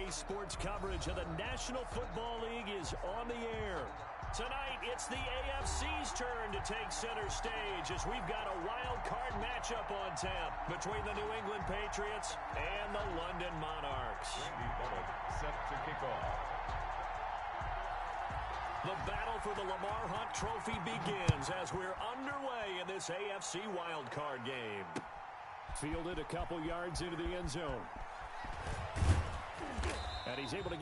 Saturday sports coverage of the National Football League is on the air. Tonight, it's the AFC's turn to take center stage as we've got a wild card matchup on tap between the New England Patriots and the London Monarchs. Randy Bullock set to kick off. The battle for the Lamar Hunt Trophy begins as we're underway in this AFC wild card game. Fielded a couple yards into the end zone. And he's able to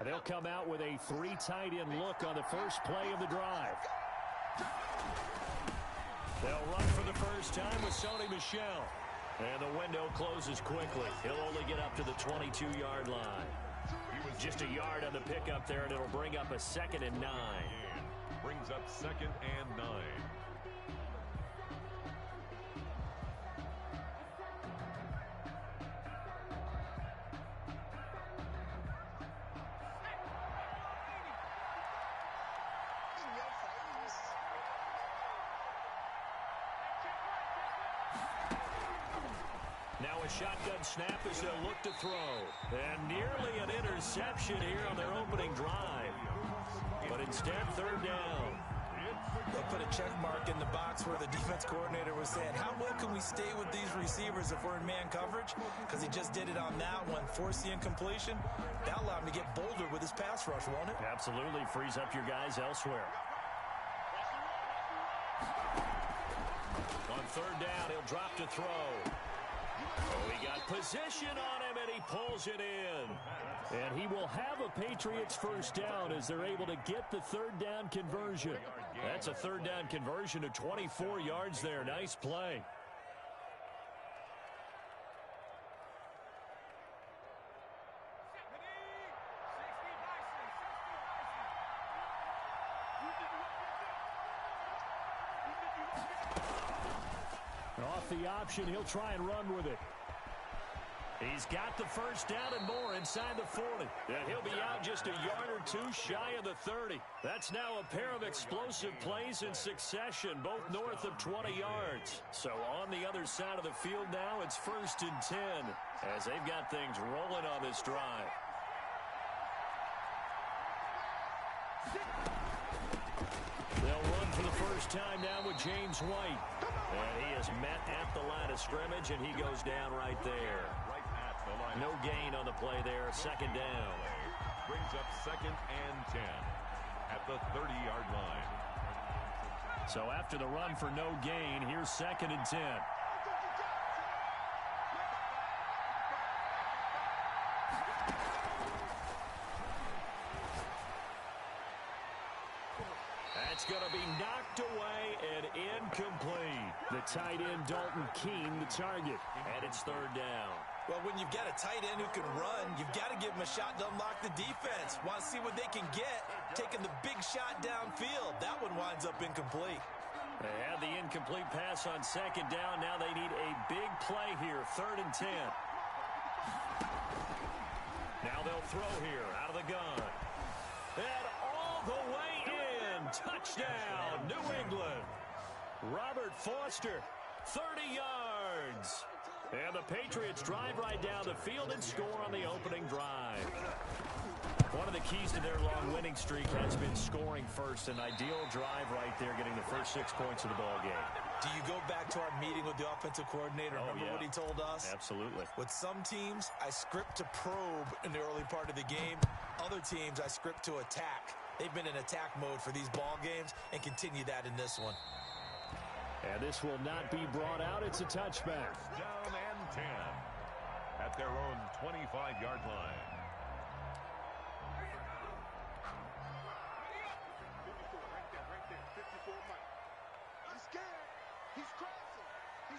they'll come out with a three tight end look on the first play of the drive. They'll run for the first time with Sony Michel. And the window closes quickly. He'll only get up to the 22-yard line. Just a yard on the pickup there, and it'll bring up a 2nd and 9. Brings up 2nd and 9. Now a shotgun snap as they'll look to throw. And nearly an interception here on their opening drive. But instead, 3rd down. They'll put a check mark in the box where the defense coordinator was saying, how well can we stay with these receivers if we're in man coverage? Because he just did it on that one, force the incompletion. That'll allow him to get bolder with his pass rush, won't it? Absolutely. Frees up your guys elsewhere. On 3rd down, he'll drop to throw. Oh, he got position on him, and he pulls it in. And he will have a Patriots first down as they're able to get the 3rd down conversion. That's a 3rd down conversion to 24 yards there. Nice play. Off the option, he'll try and run with it. He's got the first down and more inside the 40. And he'll be out just a yard or two shy of the 30. That's now a pair of explosive plays in succession, both north of 20 yards. So on the other side of the field now, it's 1st and 10 as they've got things rolling on this drive. They'll run for the first time now with James White. And he is met at the line of scrimmage, and he goes down right there. No gain on the play there. 2nd down. Brings up 2nd and 10 at the 30-yard line. So after the run for no gain, here's 2nd and 10. That's going to be knocked away and incomplete. The tight end, Dalton Keene, the target. And it's 3rd down. Well, when you've got a tight end who can run, you've got to give him a shot to unlock the defense. Want to see what they can get, taking the big shot downfield. That one winds up incomplete. They had the incomplete pass on 2nd down. Now they need a big play here, 3rd and 10. Now they'll throw here out of the gun. And all the way in. Touchdown, New England. Robert Foster, 30 yards. And the Patriots drive right down the field and score on the opening drive. One of the keys to their long winning streak has been scoring first. An ideal drive right there, getting the first 6 points of the ball game. Do you go back to our meeting with the offensive coordinator? Remember what he told us? Absolutely. With some teams, I script to probe in the early part of the game. Other teams, I script to attack. They've been in attack mode for these ball games and continue that in this one. And this will not be brought out. It's a touchback. Down and 10 at their own 25-yard line.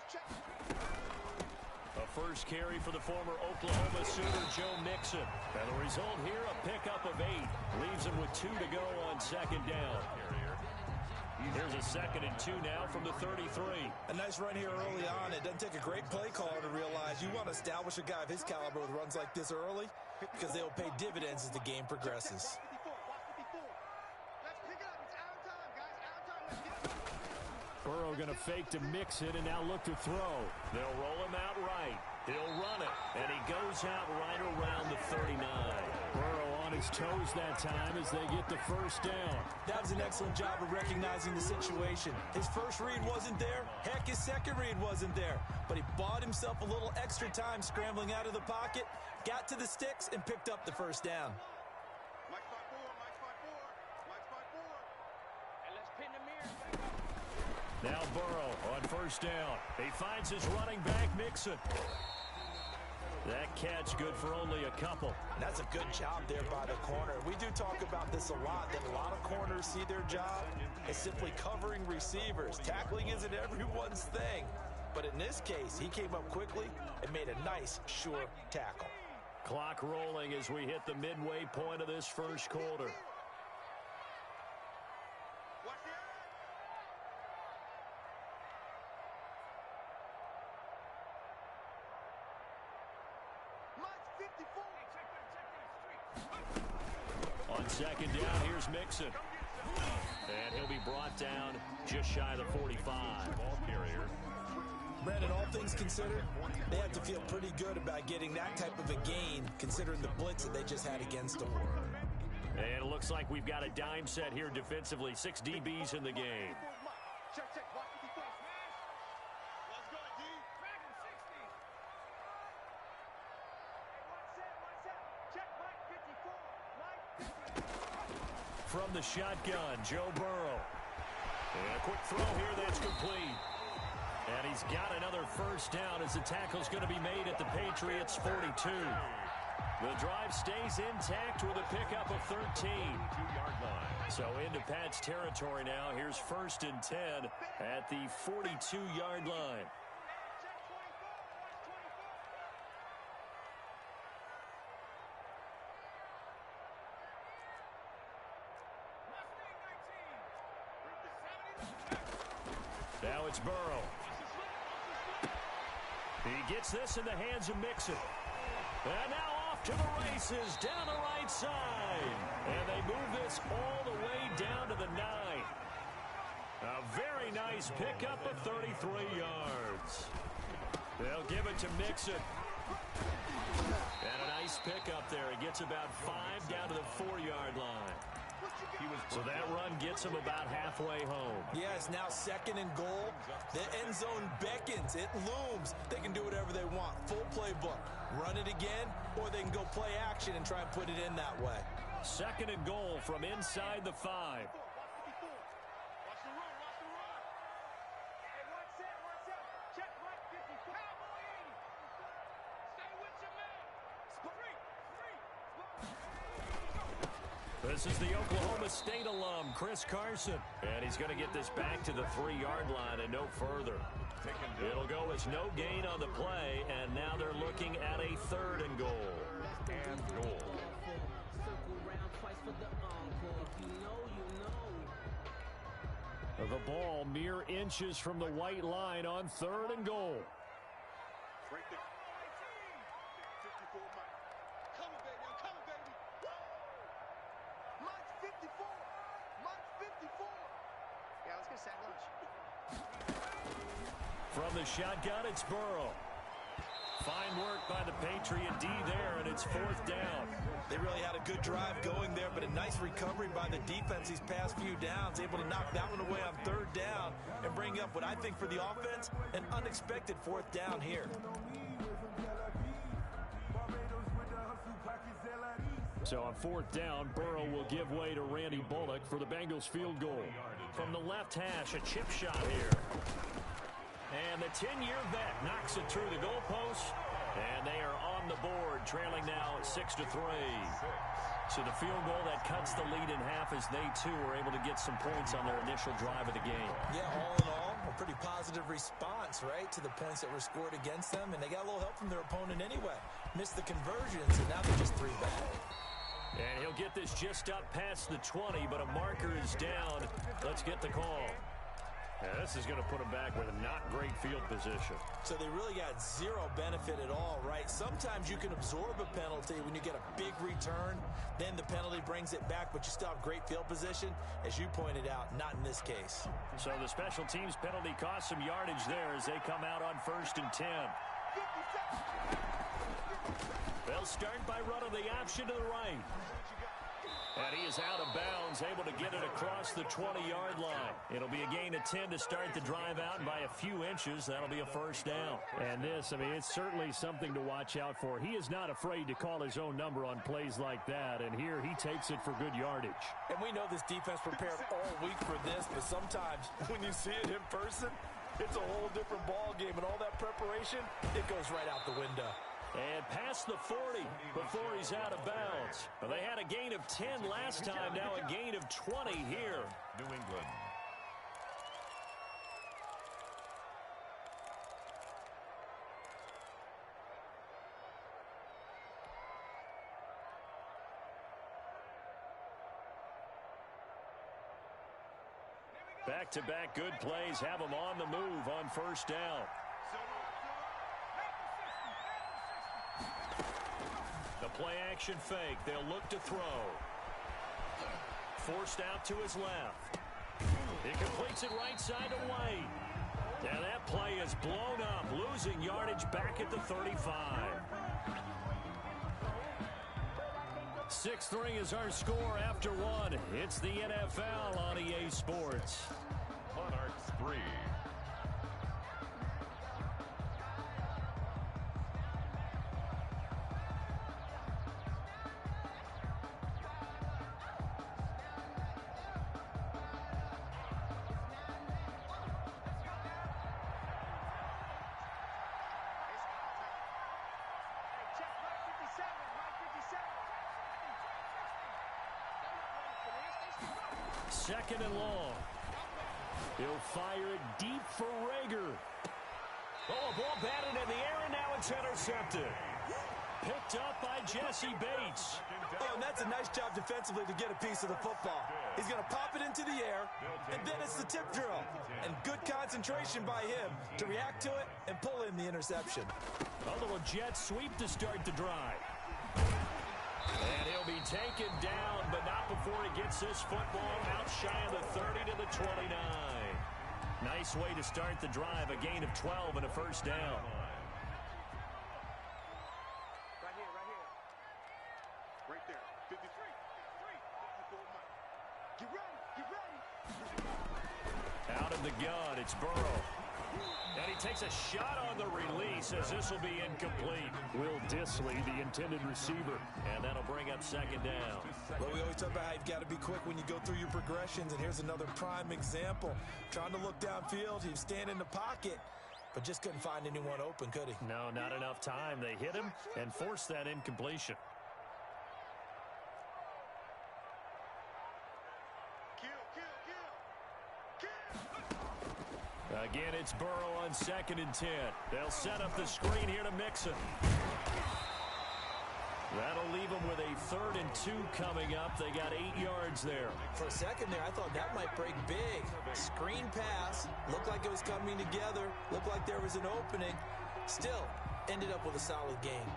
A first carry for the former Oklahoma Sooner, Joe Mixon. And the result here, a pickup of 8. Leaves him with 2 to go on second down. Here's a 2nd and 2 now from the 33. A nice run here early on. It doesn't take a great play caller to realize you want to establish a guy of his caliber with runs like this early because they will pay dividends as the game progresses. Burrow going to fake to mix it and now look to throw. They'll roll him out right. He'll run it, and he goes out right around the 39. Burrow on his toes that time as they get the first down. That was an excellent job of recognizing the situation. His first read wasn't there. Heck, his second read wasn't there. But he bought himself a little extra time scrambling out of the pocket, got to the sticks, and picked up the first down. Now Burrow on first down. He finds his running back, Mixon. That catch good for only a couple. That's a good job there by the corner. We do talk about this a lot, that a lot of corners see their job as simply covering receivers. Tackling isn't everyone's thing. But in this case, he came up quickly and made a nice, sure tackle. Clock rolling as we hit the midway point of this first quarter. On second down, here's Mixon. And he'll be brought down just shy of the 45. Ball carrier. Brandon, all things considered, they have to feel pretty good about getting that type of a gain, considering the blitz that they just had against them. And it looks like we've got a dime set here defensively. 6 DBs in the game. From the shotgun, Joe Burrow. And a quick throw here that's complete. And he's got another first down as the tackle's going to be made at the Patriots' 42. The drive stays intact with a pickup of 13. So into Pat's territory now. Here's 1st and 10 at the 42-yard line. Now it's Burrow. He gets this in the hands of Mixon. And now off to the races down the right side. And they move this all the way down to the 9. A very nice pickup of 33 yards. They'll give it to Mixon. And a nice pickup there. He gets about 5 down to the 4-yard line. So that run gets him about halfway home. Yeah, it's now 2nd and goal. The end zone beckons. It looms. They can do whatever they want. Full playbook. Run it again, or they can go play action and try and put it in that way. 2nd and goal from inside the 5. This is the Oklahoma State alum, Chris Carson. And he's going to get this back to the 3-yard line and no further. It'll go as no gain on the play, and now they're looking at a 3rd and goal. And goal. The ball mere inches from the white line on 3rd and goal. From the shotgun, it's Burrow. Fine work by the Patriot D there, and it's 4th down. They really had a good drive going there, but a nice recovery by the defense these past few downs, able to knock that one away on 3rd down and bring up what I think for the offense, an unexpected 4th down here. So on 4th down, Burrow will give way to Randy Bullock for the Bengals field goal. From the left hash, a chip shot here. And the 10-year vet knocks it through the goalpost. And they are on the board, trailing now 6-3. So the field goal that cuts the lead in half as they, too, were able to get some points on their initial drive of the game. Yeah, all in all, A pretty positive response, right, to the points that were scored against them, and they got a little help from their opponent anyway. Missed the conversions, and now they're just 3 back. And he'll get this just up past the 20, but a marker is down. Let's get the call. Yeah, this is going to put them back with a not great field position. So they really got 0 benefit at all, right? Sometimes you can absorb a penalty when you get a big return. Then the penalty brings it back, but you still have great field position. As you pointed out, not in this case. So the special teams penalty costs some yardage there as they come out on 1st and 10. They'll start by running the option to the right. And he is out of bounds, able to get it across the 20-yard line. It'll be a gain of 10 to start the drive out, and by a few inches, that'll be a 1st down. And this, I mean, it's certainly something to watch out for. He is not afraid to call his own number on plays like that, and here he takes it for good yardage. And we know this defense prepared all week for this, but sometimes when you see it in person, it's a whole different ball game, and all that preparation, it goes right out the window. And past the 40 before he's out of bounds. Well, they had a gain of 10 last time, now a gain of 20 here. New England. Back-to-back good plays have them on the move on 1st down. The play-action fake. They'll look to throw. Forced out to his left. He completes it right side to White. And that play is blown up, losing yardage back at the 35. 6-3 is our score after 1. It's the NFL on EA Sports. Monarchs 3. Second and long. He'll fire it deep for Rager. Oh, a ball batted in the air, and now it's intercepted. Picked up by Jesse Bates. Oh, and that's a nice job defensively to get a piece of the football. He's going to pop it into the air, and then it's the tip drill. And good concentration by him to react to it and pull in the interception. A little jet sweep to start the drive. And he'll be taken down, but not before he gets this football out shy of the 30 to the 29. Nice way to start the drive, a gain of 12 and a 1st down. Right there. 53. Get ready. Out of the gun, it's Burrow. And he takes a shot on the release as this will be incomplete. Will Dissly, the intended receiver. And that'll bring up 2nd down. Well, we always talk about how you've got to be quick when you go through your progressions, and here's another prime example. Trying to look downfield, he was standing in the pocket, but just couldn't find anyone open, could he? No, not enough time. They hit him and forced that incompletion. Again, it's Burrow on 2nd and 10. They'll set up the screen here to Mixon. That'll leave them with a 3rd and 2 coming up. They got 8 yards there. For a second there, I thought that might break big. Screen pass. Looked like it was coming together. Looked like there was an opening. Still, ended up with a solid game.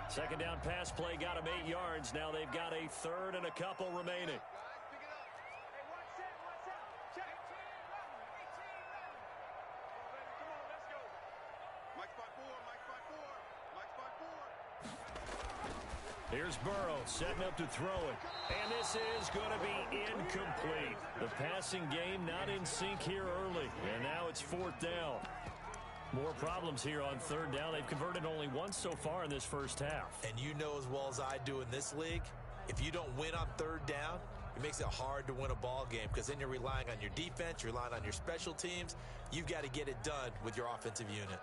Second down pass play got them 8 yards. Now they've got a 3rd and a couple remaining. Here's Burrow setting up to throw it. And this is going to be incomplete. The passing game not in sync here early. And now it's 4th down. More problems here on 3rd down. They've converted only once so far in this first half. And you know as well as I do in this league, if you don't win on 3rd down, it makes it hard to win a ball game because then you're relying on your defense, you're relying on your special teams. You've got to get it done with your offensive unit.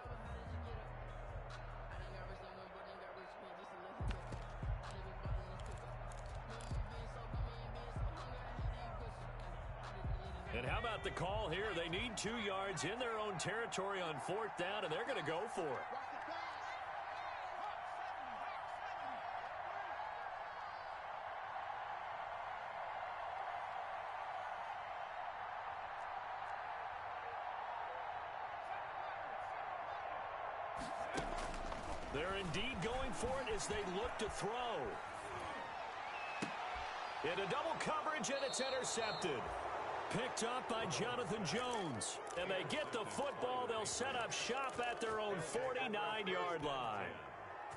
And how about the call here? They need 2 yards in their own territory on 4th down, and they're going to go for it. They're indeed going for it as they look to throw. Into double coverage, and it's intercepted. Picked up by Jonathan Jones. And they get the football. They'll set up shop at their own 49-yard line.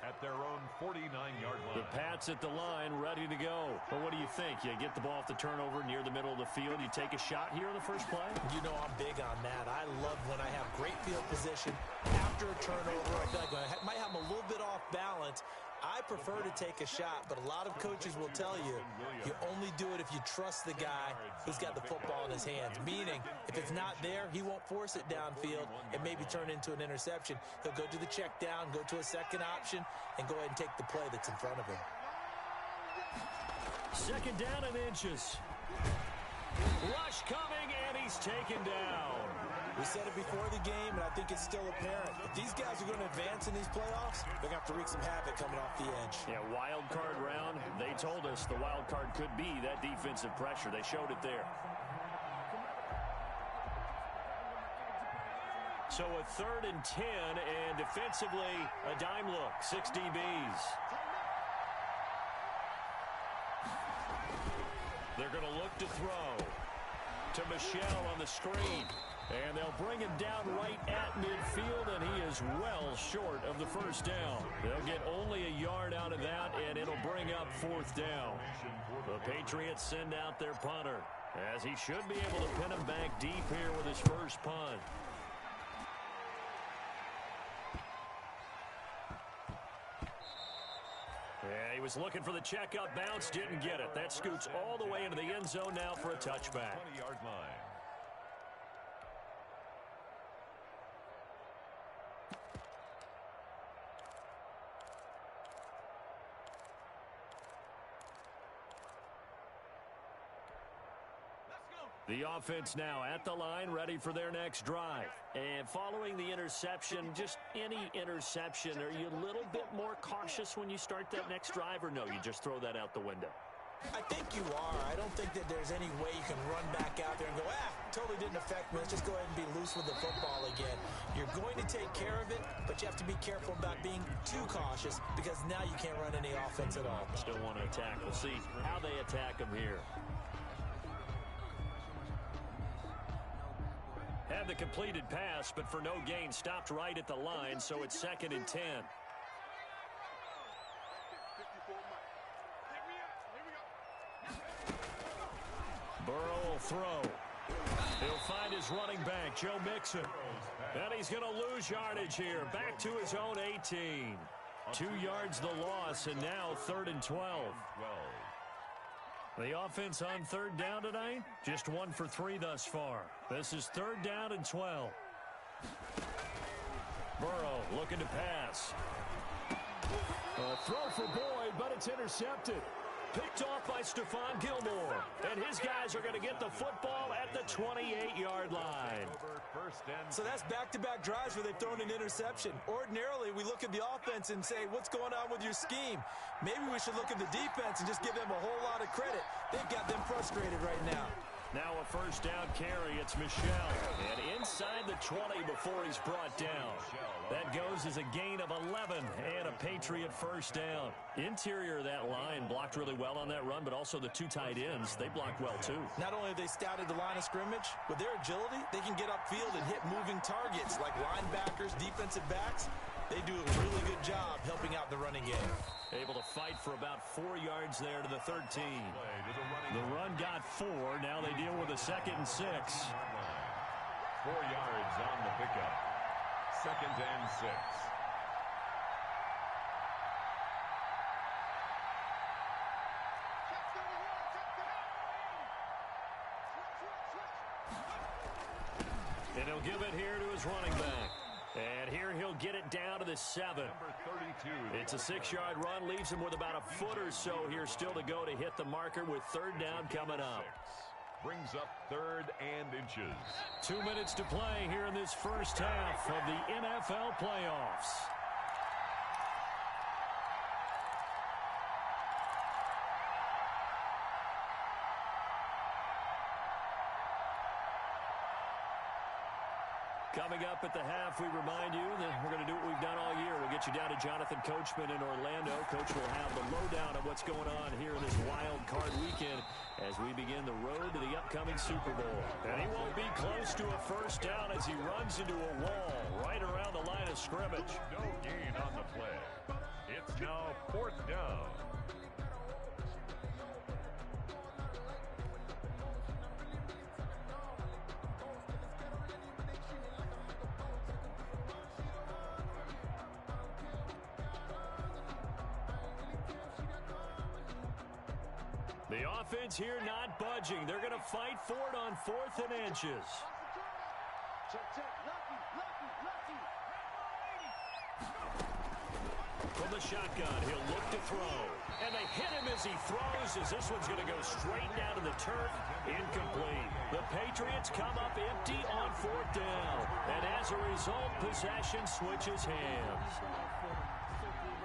At their own 49-yard line. The Pats at the line, ready to go. But what do you think? You get the ball off the turnover near the middle of the field. You take a shot here on the first play? You know I'm big on that. I love when I have great field position after a turnover. I feel like I might have them a little bit off balance. I prefer to take a shot, but a lot of coaches will tell you, you only do it if you trust the guy who's got the football in his hands. Meaning, if it's not there, he won't force it downfield and maybe turn into an interception. He'll go to the check down, go to a second option, and go ahead and take the play that's in front of him. 2nd down and inches. Rush coming, and he's taken down. We said it before the game, and I think it's still apparent. If these guys are going to advance in these playoffs, they're going to have to wreak some havoc coming off the edge. Yeah, wild card round. They told us the wild card could be that defensive pressure. They showed it there. So a 3rd and 10, and defensively, a dime look. 6 DBs. They're going to look to throw to Michel on the screen. And they'll bring him down right at midfield, and he is well short of the first down. They'll get only a yard out of that, and it'll bring up 4th down. The Patriots send out their punter, as he should be able to pin him back deep here with his first punt. Yeah, he was looking for the checkup bounce, didn't get it. That scoots all the way into the end zone now for a touchback. 20-yard line. The offense now at the line, ready for their next drive. And following the interception, just any interception, are you a little bit more cautious when you start that next drive, or no, you just throw that out the window? I think you are. I don't think that there's any way you can run back out there and go, totally didn't affect me. Let's just go ahead and be loose with the football again. You're going to take care of it, but you have to be careful about being too cautious because now you can't run any offense at all. Still want to attack. We'll see how they attack him here. Had the completed pass, but for no gain, stopped right at the line, so it's 2nd and 10. Burrow will throw. He'll find his running back, Joe Mixon. And he's going to lose yardage here. Back to his own 18. 2 yards the loss, and now 3rd and 12. The offense on 3rd down tonight, just 1 for 3 thus far. This is 3rd down and 12. Burrow looking to pass. A throw for Boyd, but it's intercepted. Picked off by Stephon Gilmore. And his guys are going to get the football at the 28-yard line. So that's back-to-back drives where they've thrown an interception. Ordinarily, we look at the offense and say, what's going on with your scheme? Maybe we should look at the defense and just give them a whole lot of credit. They've got them frustrated right now. Now a first down carry. It's Michel. And inside the 20 before he's brought down. That goes as a gain of 11 and a Patriot first down. Interior of that line blocked really well on that run, but also the 2 tight ends, they blocked well too. Not only have they scouted the line of scrimmage, with their agility, they can get upfield and hit moving targets like linebackers, defensive backs. They do a really good job helping out the running game. Able to fight for about 4 yards there to the 13. The run got 4. Now they deal with a 2nd and 6. 4 yards on the pickup. 2nd and 6. And he'll give it here to his running back. And here he'll get it down to the 7. It's a 6-yard run, leaves him with about a foot or so here still to go to hit the marker with 3rd down coming up. brings up 3rd and inches. 2 minutes to play here in this first half of the NFL playoffs. Coming up at the half, we remind you that we're going to do what we've done all year. We'll get you down to Jonathan Coachman in Orlando. Coach will have the lowdown of what's going on here in this wild card weekend as we begin the road to the upcoming Super Bowl. And he won't be close to a first down as he runs into a wall right around the line of scrimmage. No gain on the play. It's now 4th down. The offense here not budging. They're going to fight for it on 4th and inches. From the shotgun, he'll look to throw. And they hit him as he throws, as this one's going to go straight down to the turf. Incomplete. The Patriots come up empty on 4th down. And as a result, possession switches hands.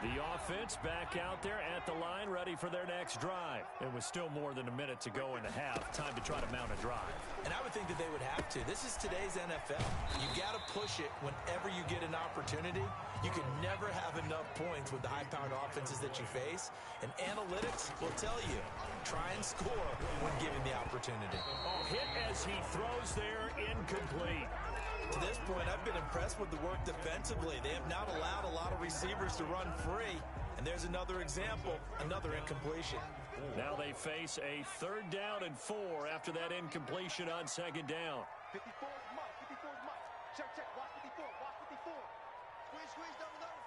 The offense back out there at the line, ready for their next drive. It was still more than a minute to go in the half. Time to try to mount a drive. And I would think that they would have to. This is today's NFL. You got to push it whenever you get an opportunity. You can never have enough points with the high-powered offenses that you face. And analytics will tell you, try and score when given the opportunity. Oh, hit as he throws there, incomplete. To this point, I've been impressed with the work defensively. They have not allowed a lot of receivers to run free. And there's another example, another incompletion. Now they face a 3rd down and 4 after that incompletion on 2nd down. 54 is Mike. 54 is Mike. Check, check. Watch 54. Watch 54. Squeeze, squeeze, double, double.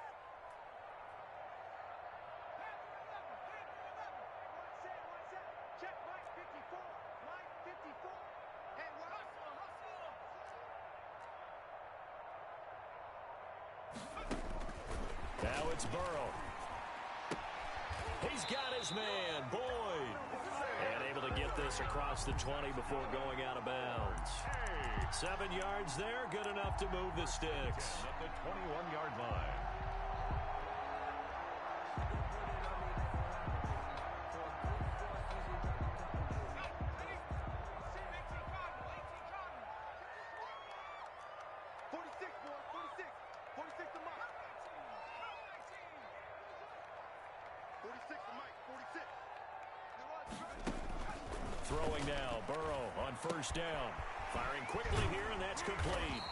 One set. Check Mike 54. Mike 54. And we're hustle, hustle. Now it's Burrow. He's got his man, Boyd. And able to get this across the 20 before going out of bounds. 7 yards there, good enough to move the sticks. At the 21-yard line. Throwing now, Burrow on 1st down. Firing quickly here, and that's complete.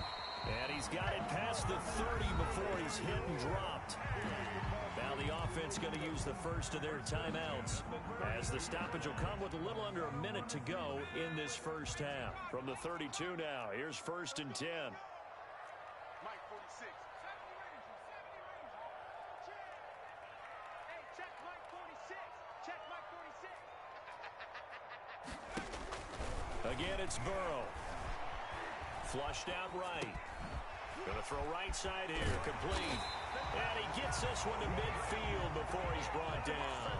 And he's got it past the 30 before he's hit and dropped. Now the offense going to use the first of their timeouts, as the stoppage will come with a little under a minute to go in this first half. From the 32 now, here's 1st and 10. Mike 46. Hey, check Mike 46. Check Mike 46. Again, it's Burrow. Flushed out right. Going to throw right side here. Complete. And he gets this one to midfield before he's brought down.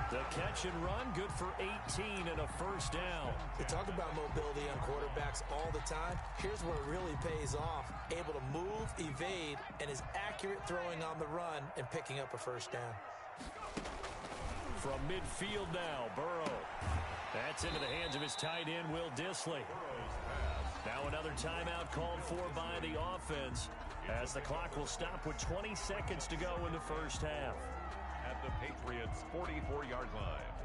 The catch and run, good for 18 and a 1st down. We talk about mobility on quarterbacks all the time. Here's where it really pays off. Able to move, evade, and is accurate throwing on the run and picking up a 1st down. From midfield now, Burrow. That's into the hands of his tight end, Will Dissly. Now another timeout called for by the offense, as the clock will stop with 20 seconds to go in the first half. At the Patriots' 44-yard line.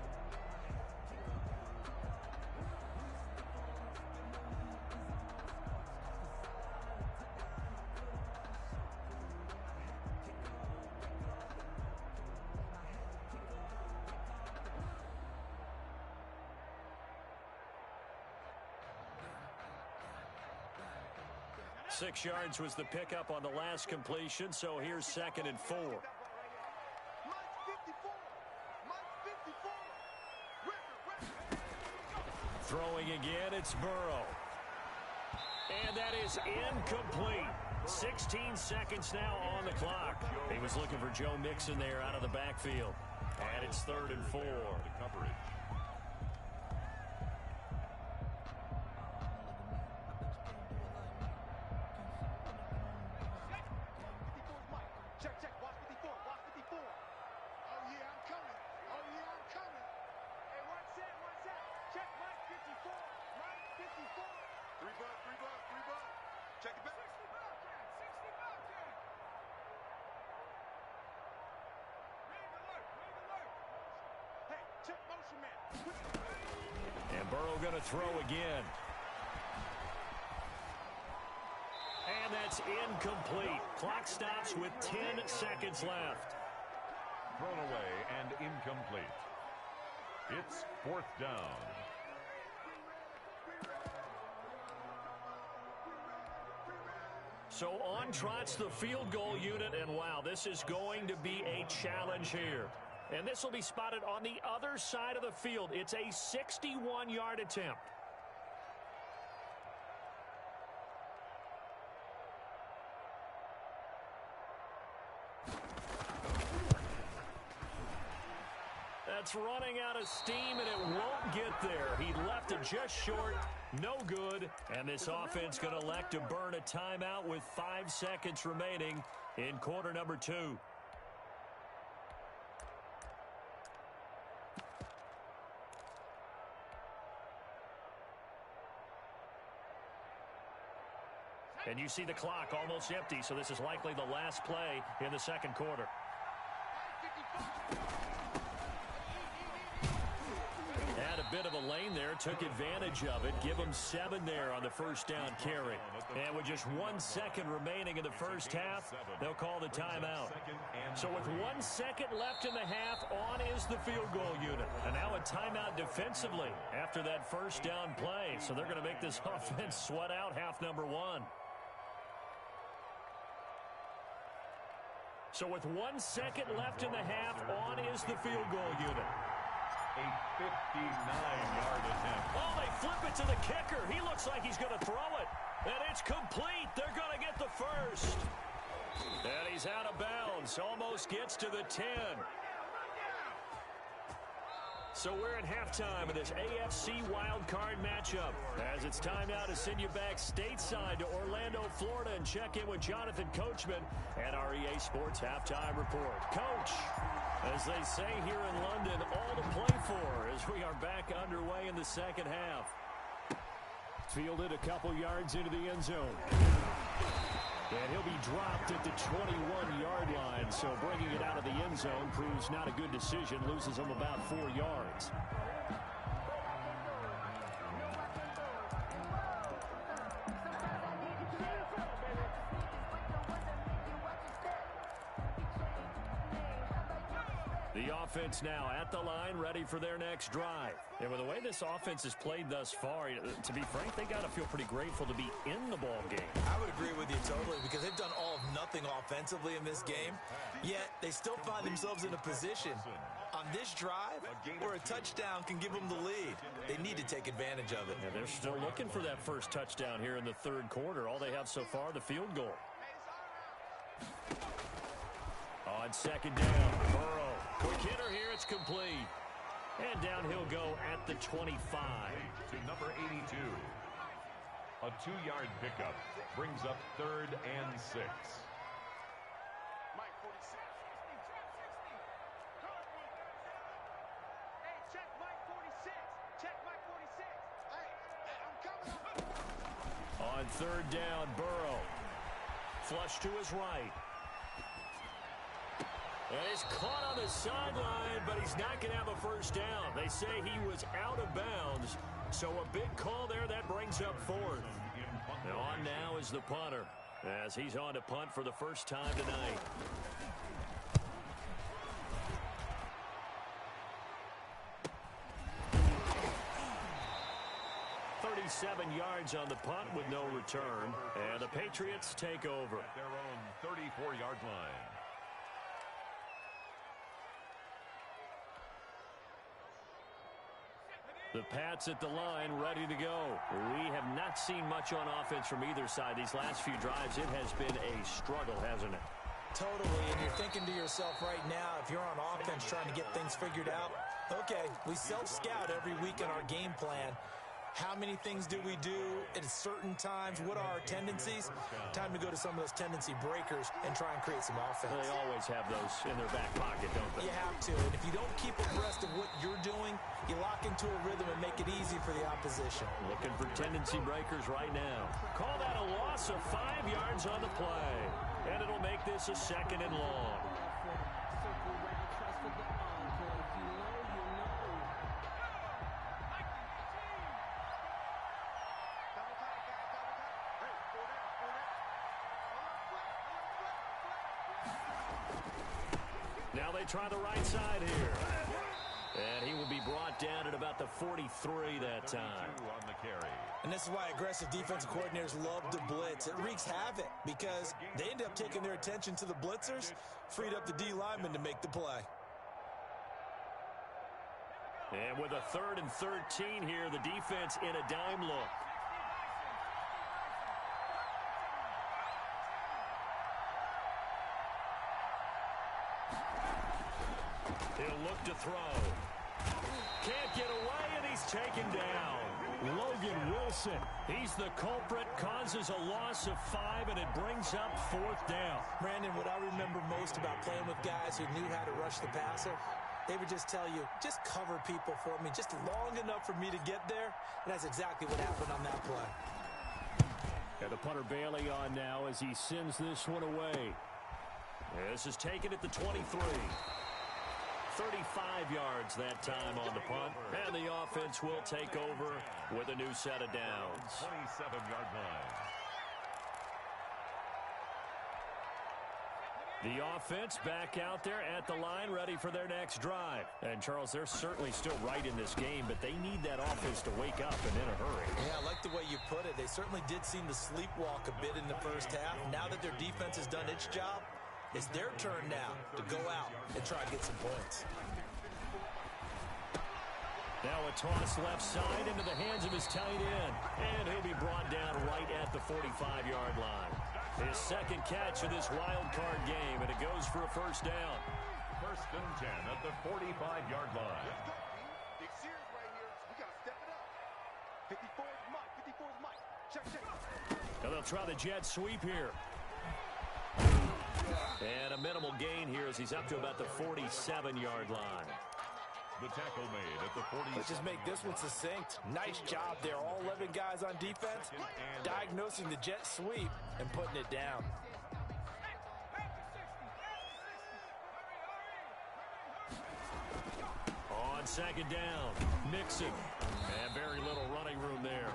Six yards was the pickup on the last completion, so here's 2nd and 4. Mike 54. Mike 54. Throwing again, it's Burrow. And that is incomplete. 16 seconds now on the clock. He was looking for Joe Mixon there out of the backfield. And it's 3rd and 4. The coverage. And Burrow going to throw again. And that's incomplete. Clock stops with 10 seconds left. Thrown away and incomplete. It's 4th down. So on trots the field goal unit, and wow, this is going to be a challenge here. And this will be spotted on the other side of the field. It's a 61-yard attempt. That's running out of steam, and it won't get there. He left it just short. No good. And this offense going to elect to burn a timeout with 5 seconds remaining in quarter number 2. And you see the clock almost empty, so this is likely the last play in the second quarter. Had a bit of a lane there, took advantage of it. Give him 7 there on the first down carry. And with just 1 second remaining in the first half, they'll call the timeout. So with 1 second left in the half, on is the field goal unit. And now a timeout defensively after that first down play. So they're going to make this offense sweat out half number 1. So with 1 second left in the half, on is the field goal unit. A 59-yard attempt. Oh, they flip it to the kicker. He looks like he's going to throw it. And it's complete. They're going to get the first. And he's out of bounds. Almost gets to the 10. So we're at halftime of this AFC WildCard matchup. As it's time now to send you back stateside to Orlando, Florida, and check in with Jonathan Coachman and our EA Sports Halftime Report. Coach, as they say here in London, all to play for as we are back underway in the second half. Fielded a couple yards into the end zone. And he'll be dropped at the 21-yard line, so bringing it out of the end zone proves not a good decision, loses him about 4 yards. The offense now at the line, ready for their next drive. And with the way this offense has played thus far, to be frank, they got to feel pretty grateful to be in the ball game. I would agree with you totally, because they've done all of nothing offensively in this game, yet they still find themselves in a position on this drive where a touchdown can give them the lead. They need to take advantage of it. And they're still looking for that first touchdown here in the third quarter. All they have so far, the field goal. On second down, Burrow. Quick hitter here, it's complete. And down he'll go at the 25. To number 82. A 2-yard pickup brings up 3rd and 6. Mike 46. Hey, check Mike 46. Check Mike 46. Hey, I'm coming. On third down, Burrow. Flush to his right. And he's caught on the sideline, but he's not going to have a first down. They say he was out of bounds, so a big call there. That brings up 4th. And on now is the punter, as he's on to punt for the first time tonight. .37 yards on the punt with no return, and the Patriots take over. At their own 34-yard line. The Pats at the line, ready to go. We have not seen much on offense from either side. These last few drives, it has been a struggle, hasn't it? Totally, and you're thinking to yourself right now, if you're on offense trying to get things figured out, okay, we self-scout every week in our game plan. How many things do we do at certain times? What are our tendencies? Time to go to some of those tendency breakers and try and create some offense. They always have those in their back pocket, don't they? You have to, and if you don't keep abreast of what you're doing, you lock into a rhythm and make it easy for the opposition. Looking for tendency breakers right now. Call that a loss of 5 yards on the play, and it'll make this a 2nd and long. Now they try the right side here. And he will be brought down at about the 43 that time. On the carry. And this is why aggressive defensive coordinators love to blitz. It wreaks havoc because they end up taking their attention to the blitzers, freed up the D lineman to make the play. And with a 3rd and 13 here, the defense in a dime look. He'll look to throw. Can't get away, and he's taken down. Logan Wilson, he's the culprit, causes a loss of 5, and it brings up 4th down. Brandon, what I remember most about playing with guys who knew how to rush the passer, they would just tell you, just cover people for me, just long enough for me to get there. And that's exactly what happened on that play. And the punter Bailey on now as he sends this one away. This is taken at the 23. 35 yards that time on the punt. And the offense will take over with a new set of downs. 27-yard line. The offense back out there at the line, ready for their next drive. And, Charles, they're certainly still right in this game, but they need that offense to wake up and in a hurry. Yeah, I like the way you put it. They certainly did seem to sleepwalk a bit in the first half. Now that their defense has done its job, it's their turn now to go out and try to get some points. Now a toss left side into the hands of his tight end. And he'll be brought down right at the 45-yard line. His second catch of this wild card game, and it goes for a 1st down. 1st and 10 at the 45-yard line. Big series right here. We got to step it up. 54 is Mike. 54 is Mike. Check. Now they'll try the jet sweep here. And a minimal gain here as he's up to about the 47-yard line. The tackle made at the 40. Let's just make this one succinct. Nice job there. All 11 guys on defense diagnosing the jet sweep and putting it down. On 2nd down, Mixon. And very little running room there.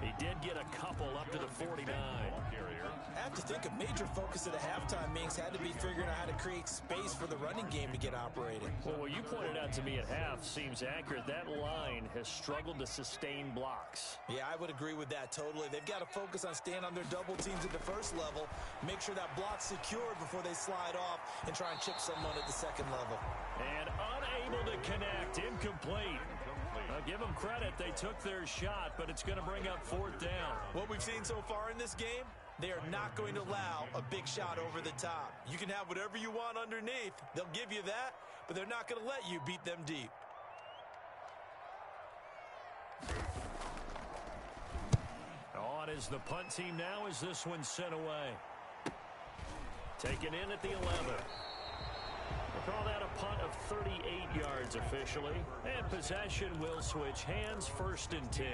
He did get a couple up to the 49. I have to think a major focus of the halftime meetings had to be figuring out how to create space for the running game to get operated. Well, what you pointed out to me at half seems accurate. That line has struggled to sustain blocks. Yeah, I would agree with that totally. They've got to focus on staying on their double teams at the first level, make sure that block's secured before they slide off, and try and chip someone at the second level. And unable to connect, incomplete. Give them credit, they took their shot, but it's going to bring up 4th down. What we've seen so far in this game, they are not going to allow a big shot over the top. You can have whatever you want underneath. They'll give you that, but they're not going to let you beat them deep. On is the punt team now as this one's sent away. Taken in at the 11. We'll call that a punt of 38 yards officially. And possession will switch hands, 1st and 10.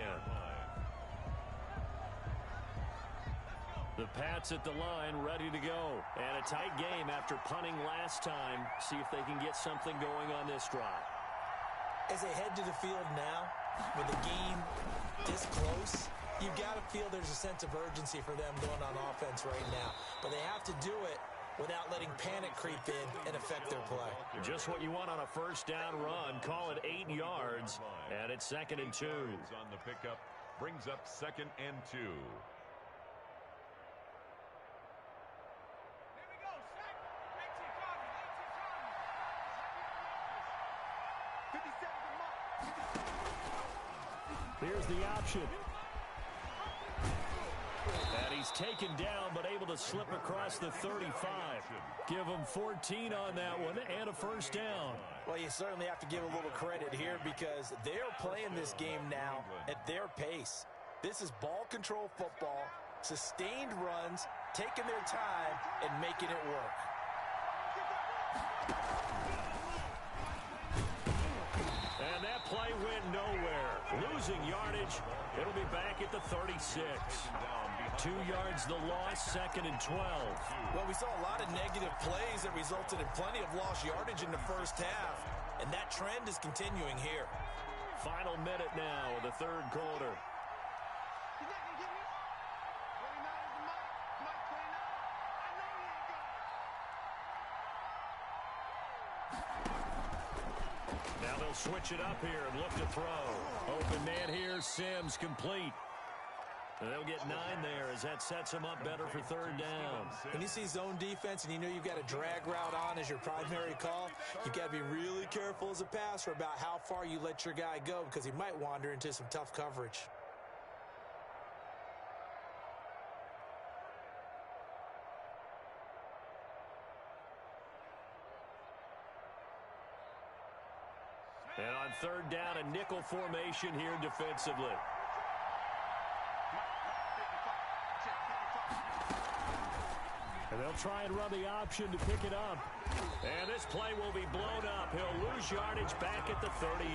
The Pats at the line, ready to go. And a tight game after punting last time. See if they can get something going on this drive. As they head to the field now, with the game this close, you've got to feel there's a sense of urgency for them going on offense right now. But they have to do it without letting panic creep in and affect their play. Just what you want on a 1st down run. Call it 8 yards. And it's 2nd and 2. On the pickup, brings up 2nd and 2. Here's the option. And he's taken down, but able to slip across the 35. Give him 14 on that one and a 1st down. Well, you certainly have to give a little credit here because they're playing this game now at their pace. This is ball control football, sustained runs, taking their time, and making it work. And that play went nowhere. Losing yardage. It'll be back at the 36. 2 yards the loss, 2nd and 12. Well, we saw a lot of negative plays that resulted in plenty of lost yardage in the first half, and that trend is continuing here. Final minute now of the 3rd quarter. He's not going to get me. 29 is the Mike. Mike 29. I know he ain't got it. Now they'll switch it up here and look to throw. Open man here, Sims complete. And they'll get 9 there as that sets them up better for third down. When you see zone defense and you know you've got a drag route on as your primary call, you've got to be really careful as a passer about how far you let your guy go because he might wander into some tough coverage. And on third down, a nickel formation here defensively. And they'll try and run the option to pick it up. And this play will be blown up. He'll lose yardage back at the 38.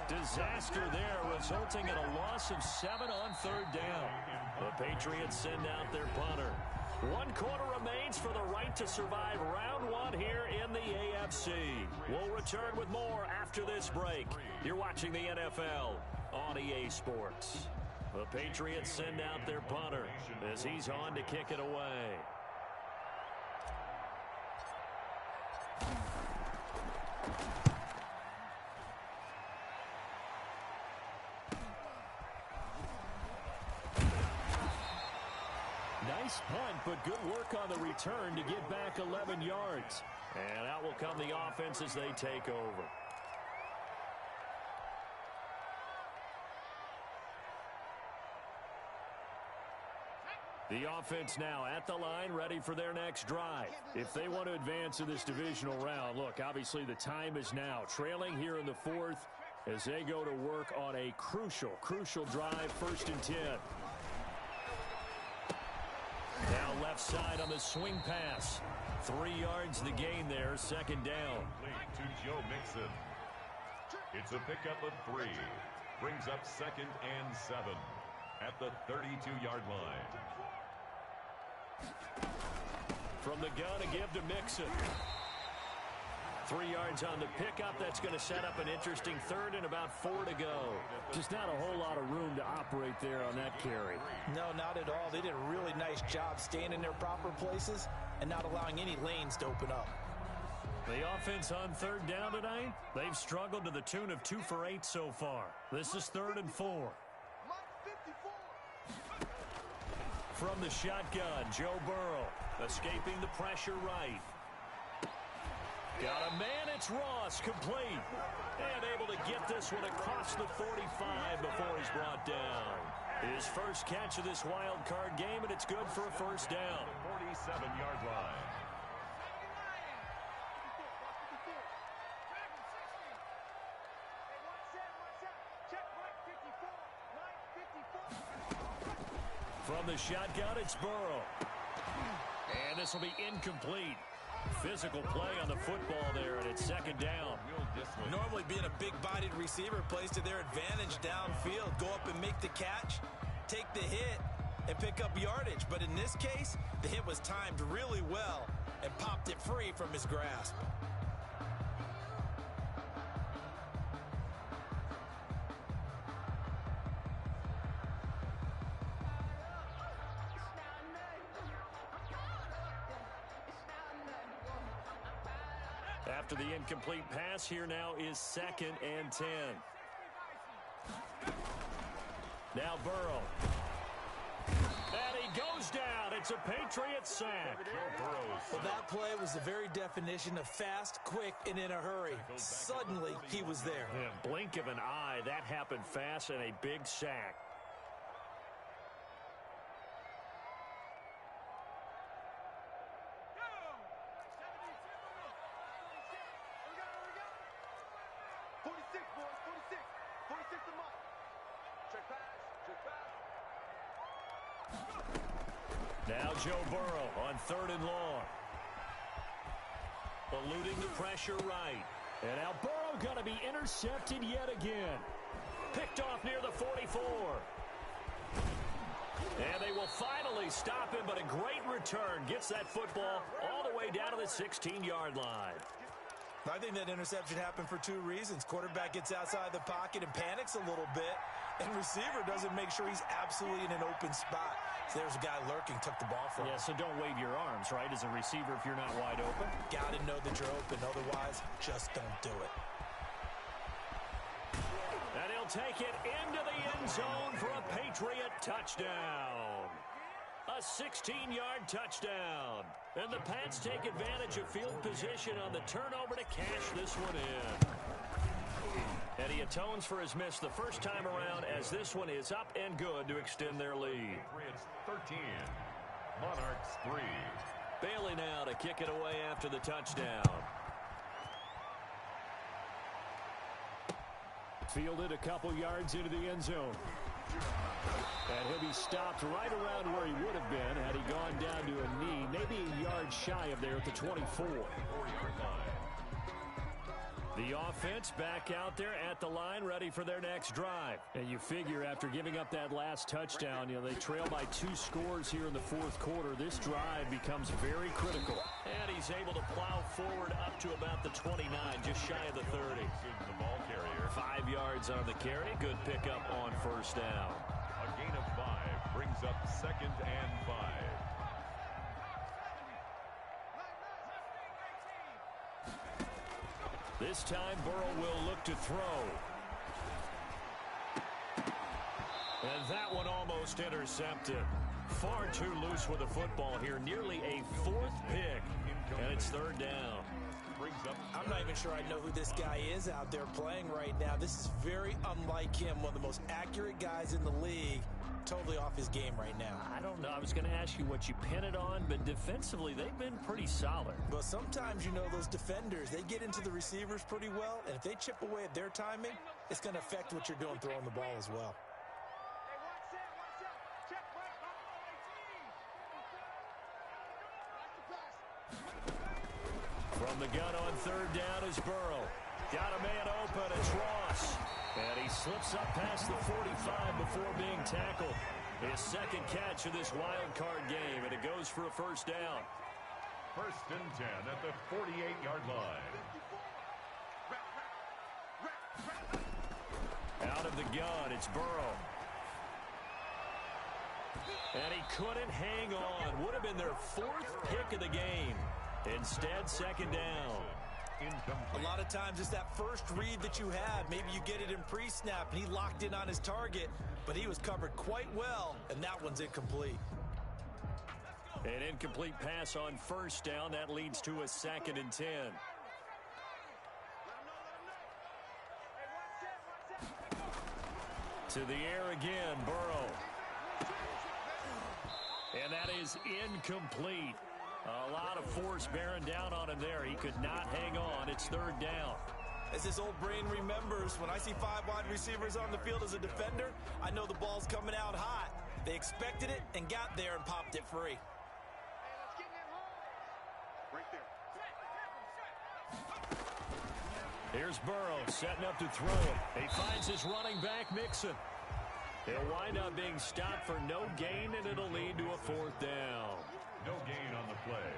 Disaster there, resulting in a loss of 7 on third down. The Patriots send out their punter. 1 quarter remains for the right to survive round 1 here in the AFC. We'll return with more after this break. You're watching the NFL on EA Sports. The Patriots send out their punter as he's on to kick it away. Nice punt, but good work on the return to get back 11 yards. And out will come the offense as they take over. The offense now at the line, ready for their next drive. If they want to advance in this divisional round, look, obviously the time is now. Trailing here in the 4th as they go to work on a crucial drive, 1st and 10. Now left side on the swing pass. 3 yards the gain there, 2nd down. To Joe Mixon. It's a pickup of 3. Brings up 2nd and 7 at the 32-yard line. From the gun, a give to Mixon. 3 yards on the pickup. That's going to set up an interesting 3rd and about 4 to go. Just not a whole lot of room to operate there on that carry. No, not at all. They did a really nice job staying in their proper places and not allowing any lanes to open up. The offense on 3rd down tonight, they've struggled to the tune of 2 for 8 so far. This is 3rd and 4. From the shotgun, Joe Burrow escaping the pressure right. Got a man, it's Ross, complete. And able to get this one across the 45 before he's brought down. His first catch of this wild card game, and it's good for a 1st down. 47-yard line. From the shotgun, it's Burrow. And this will be incomplete. Physical play on the football there, and it's 2nd down. Normally being a big-bodied receiver plays to their advantage downfield. Go up and make the catch, take the hit, and pick up yardage. But in this case, the hit was timed really well and popped it free from his grasp. After the incomplete pass, here now is 2nd and 10. Now Burrow. And he goes down. It's a Patriot sack. Well, that play was the very definition of fast, quick, and in a hurry. Suddenly, he was there. Yeah, blink of an eye. That happened fast and a big sack. Now Joe Burrow on 3rd and long. Eluding the pressure right. And now Burrow going to be intercepted yet again. Picked off near the 44. And they will finally stop him, but a great return. Gets that football all the way down to the 16-yard line. I think that interception happened for 2 reasons. Quarterback gets outside the pocket and panics a little bit, and receiver doesn't make sure he's absolutely in an open spot. So there's a guy lurking, took the ball from him. Yeah, so don't wave your arms, right, as a receiver if you're not wide open. Got to know that you're open. Otherwise, just don't do it. And he'll take it into the end zone for a Patriot touchdown. A 16-yard touchdown. And the Pats take advantage of field position on the turnover to cash this one in. And he atones for his miss the first time around as this one is up and good to extend their lead. Patriots 13, Monarchs 3. Bailey now to kick it away after the touchdown. Fielded a couple yards into the end zone. And he'll be stopped right around where he would have been had he gone down to a knee, maybe a yard shy of there at the 24. The offense back out there at the line, ready for their next drive. And you figure after giving up that last touchdown, they trail by 2 scores here in the fourth quarter. This drive becomes very critical. And he's able to plow forward up to about the 29, just shy of the 30. The ball carrier. 5 yards on the carry. Good pickup on first down. A gain of 5 brings up 2nd and 5. This time, Burrow will look to throw. And that one almost intercepted. Far too loose with the football here. Nearly a 4th pick. And it's 3rd down. I'm not even sure I know who this guy is out there playing right now. This is very unlike him. One of the most accurate guys in the league. Totally off his game right now. I don't know. I was going to ask you what you pin it on, but defensively, they've been pretty solid. Well, sometimes, those defenders, they get into the receivers pretty well, and if they chip away at their timing, it's going to affect what you're doing throwing the ball as well. From the gun on 3rd down is Burrow. Got a man open. It's Ross. And he slips up past the 45 before being tackled. His 2nd catch of this wild card game, and it goes for a first down. 1st and 10 at the 48-yard line. Out of the gun, it's Burrow. And he couldn't hang on. Would have been their 4th pick of the game. Instead, 2nd down. A lot of times it's that first read that you have. Maybe you get it in pre-snap, and he locked in on his target, but he was covered quite well, and that one's incomplete. An incomplete pass on first down. That leads to a 2nd and 10. To the air again, Burrow. And that is incomplete. A lot of force bearing down on him there. He could not hang on. It's 3rd down. As his old brain remembers, when I see 5 wide receivers on the field as a defender, I know the ball's coming out hot. They expected it and got there and popped it free. Here's Burrow setting up to throw it. He finds his running back, Mixon. He'll wind up being stopped for no gain, and it'll lead to a 4th down. No gain on the play.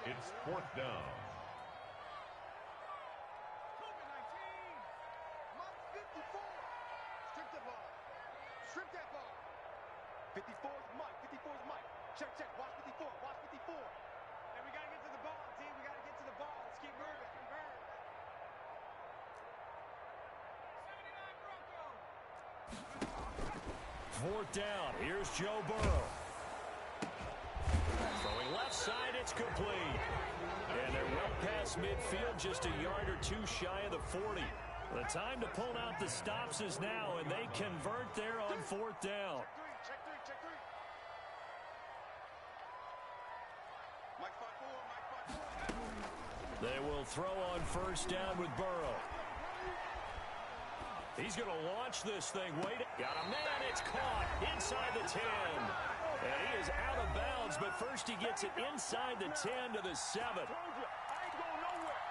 It's 4th down. Strip that ball. 54 is Mike. 54 is Mike. Check. Watch 54. Watch 54. And we got to get to the ball, team. We got to get to the ball. Let's keep moving. 4th down. Here's Joe Burrow. Throwing left side, it's complete. And they're well past midfield, just a yard or 2 shy of the 40. The time to pull out the stops is now, and they convert there on 4th down. Check three. Mike 5-4. They will throw on first down with Burrow. He's going to launch this thing. Got a man. It's caught inside the 10. And he is out of bounds, but first he gets it inside the 10 to the 7. I ain't going nowhere.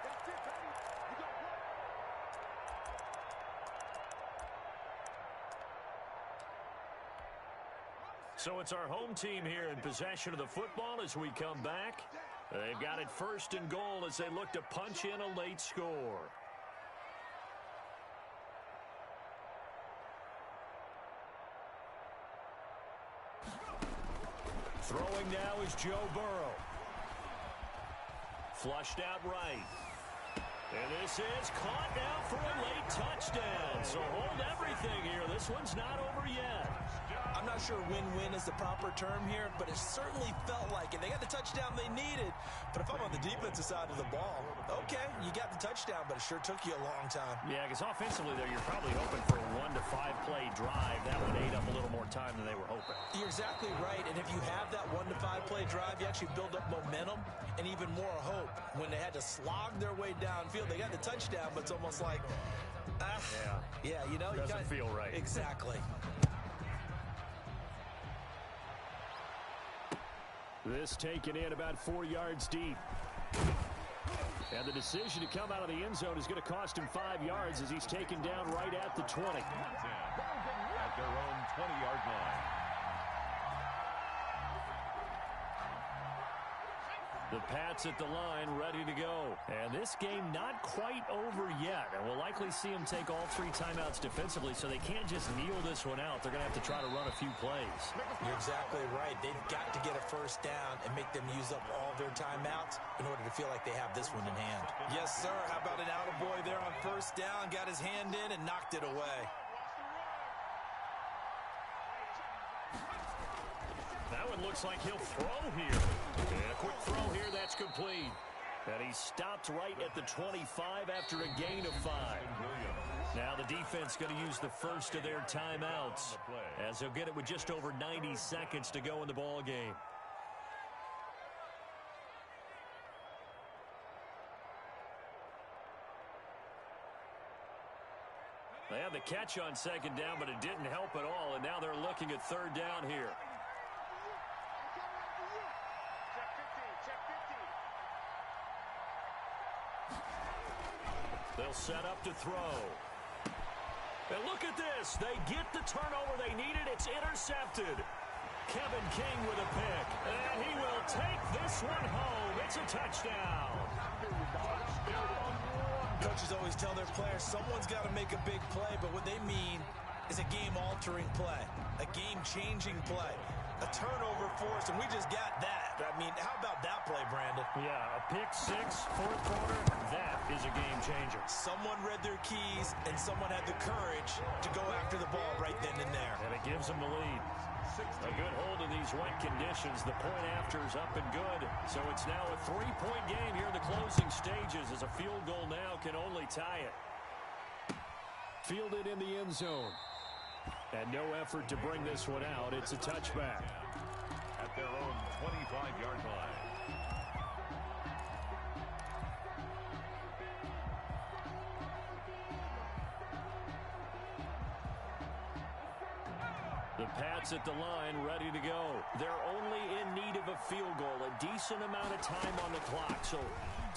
That's it, baby. We got one. So it's our home team here in possession of the football as we come back. They've got it 1st and goal as they look to punch in a late score. Throwing now is Joe Burrow. Flushed out right. And this is caught now for a late touchdown. So hold everything here. This one's not over yet. I'm not sure win-win is the proper term here, but it certainly felt like it. They got the touchdown they needed. But if I'm on the defensive side of the ball, okay, you got the touchdown, but it sure took you a long time. Yeah, because offensively, though, you're probably hoping for a 1 to 5 play drive. That would ate up a little more time than they were hoping. You're exactly right, and if you have that 1 to 5 play drive, you actually build up momentum and even more hope. When they had to slog their way downfield, they got the touchdown, but it's almost like, yeah, you know, doesn't feel right. Exactly. This taken in about 4 yards deep. And the decision to come out of the end zone is going to cost him 5 yards as he's taken down right at the 20. At their own 20-yard line. The Pats at the line, ready to go. And this game not quite over yet. And we'll likely see them take all 3 timeouts defensively, so they can't just kneel this one out. They're going to have to try to run a few plays. You're exactly right. They've got to get a first down and make them use up all their timeouts in order to feel like they have this one in hand. Yes, sir. How about an attaboy there on first down? Got his hand in and knocked it away. That one looks like he'll throw here. And a quick throw here, that's complete. And he stopped right at the 25 after a gain of 5. Now the defense going to use the first of their timeouts, as they'll get it with just over 90 seconds to go in the ball game. They had the catch on second down, but it didn't help at all, and now they're looking at third down here. They'll set up to throw. And look at this. They get the turnover they needed. It's intercepted. Kevin King with a pick. And he will take this one home. It's a touchdown. Coaches always tell their players someone's got to make a big play, but what they mean is a game-altering play, a game-changing play, a turnover force, and we just got that. I mean, how about that play, Brandon? Yeah, a pick six, fourth quarter, that is a game changer. Someone read their keys, and someone had the courage to go after the ball right then and there. And it gives them the lead. A good hold in these wet conditions. The point after is up and good. So it's now a 3-point game here in the closing stages, as a field goal now can only tie it. Fielded in the end zone. And no effort to bring this one out. It's a touchback. At their own 25-yard line. The Pats at the line, ready to go. They're only in need of a field goal, a decent amount of time on the clock. So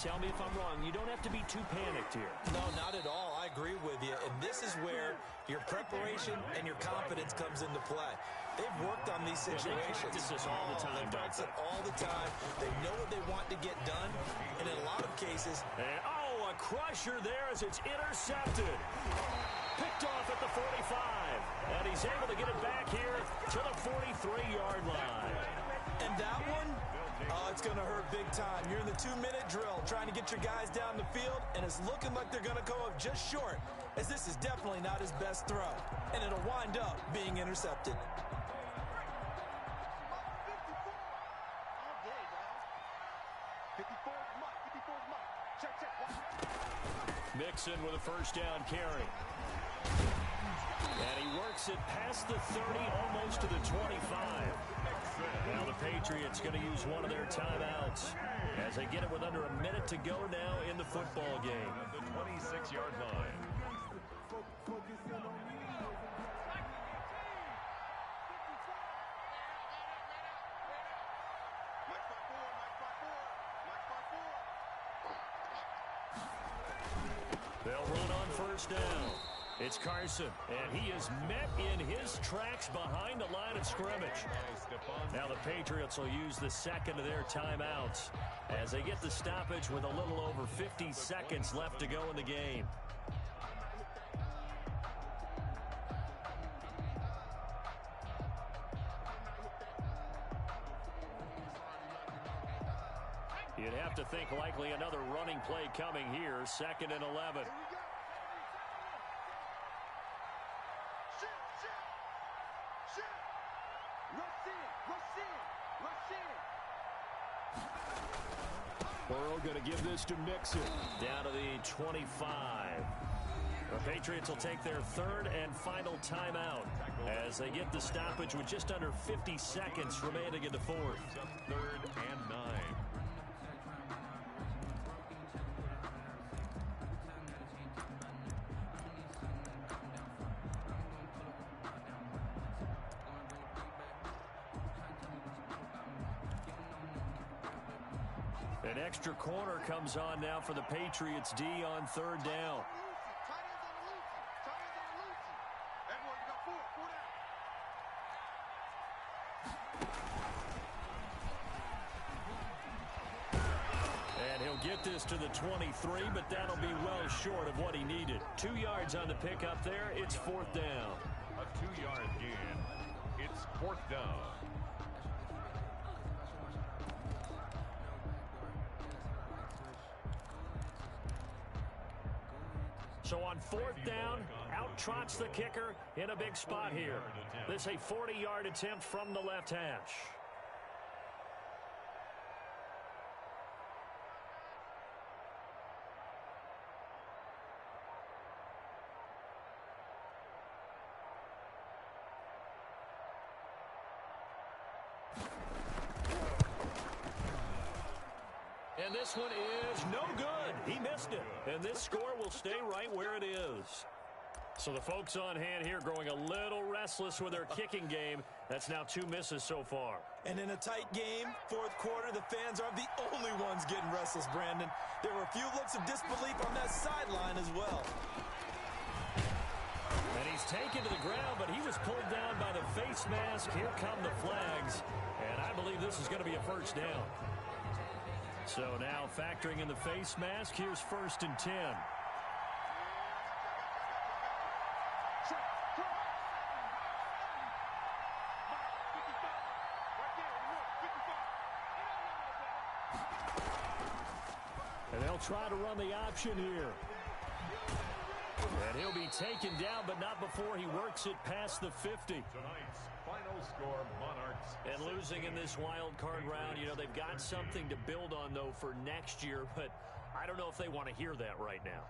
tell me if I'm wrong. You don't have to be too panicked here. No, not at all. I agree with you. And this is where your preparation and your confidence comes into play. They've worked on these situations. They practice this all the time. They practice it all the time. They know what they want to get done. And in a lot of cases... And, a crusher there as it's intercepted. Picked off at the 45. And he's able to get it back here to the 43-yard line. And that one, it's going to hurt big time. You're in the 2-minute drill trying to get your guys down the field, and it's looking like they're going to come up just short, as this is definitely not his best throw. And it'll wind up being intercepted. Mixon with a first down carry. And he works it past the 30, almost to the 25. Now the Patriots going to use one of their timeouts as they get it with under a minute to go now in the football game. At the 26-yard line. They'll run on first down. It's Carson, and he is met in his tracks behind the line of scrimmage. Now the Patriots will use the second of their timeouts as they get the stoppage with a little over 50 seconds left to go in the game. You'd have to think likely another running play coming here, 2nd and 11. Burrow going to give this to Mixon down to the 25. The Patriots will take their 3rd and final timeout as they get the stoppage with just under 50 seconds remaining in the 4th. 3rd and 9. An extra corner comes on now for the Patriots D on 3rd down. And he'll get this to the 23, but that'll be well short of what he needed. 2 yards on the pickup there. It's 4th down. A 2-yard gain. It's 4th down. So on 4th down, out trots the kicker in a big spot here. This a 40-yard attempt from the left hash. And this one is no good. He missed it. And this score will stay right where it is. So the folks on hand here growing a little restless with their kicking game. That's now 2 misses so far. And in a tight game, 4th quarter, the fans are the only ones getting restless, Brandon. There were a few looks of disbelief on that sideline as well. And he's taken to the ground, but he was pulled down by the face mask. Here come the flags. And I believe this is going to be a 1st down. So now factoring in the face mask, here's 1st and 10. And they'll try to run the option here. And he'll be taken down, but not before he works it past the 50. Tonight's final score, Monarchs. And losing in this wild card round, you know, they've got something to build on, though, for next year. But I don't know if they want to hear that right now.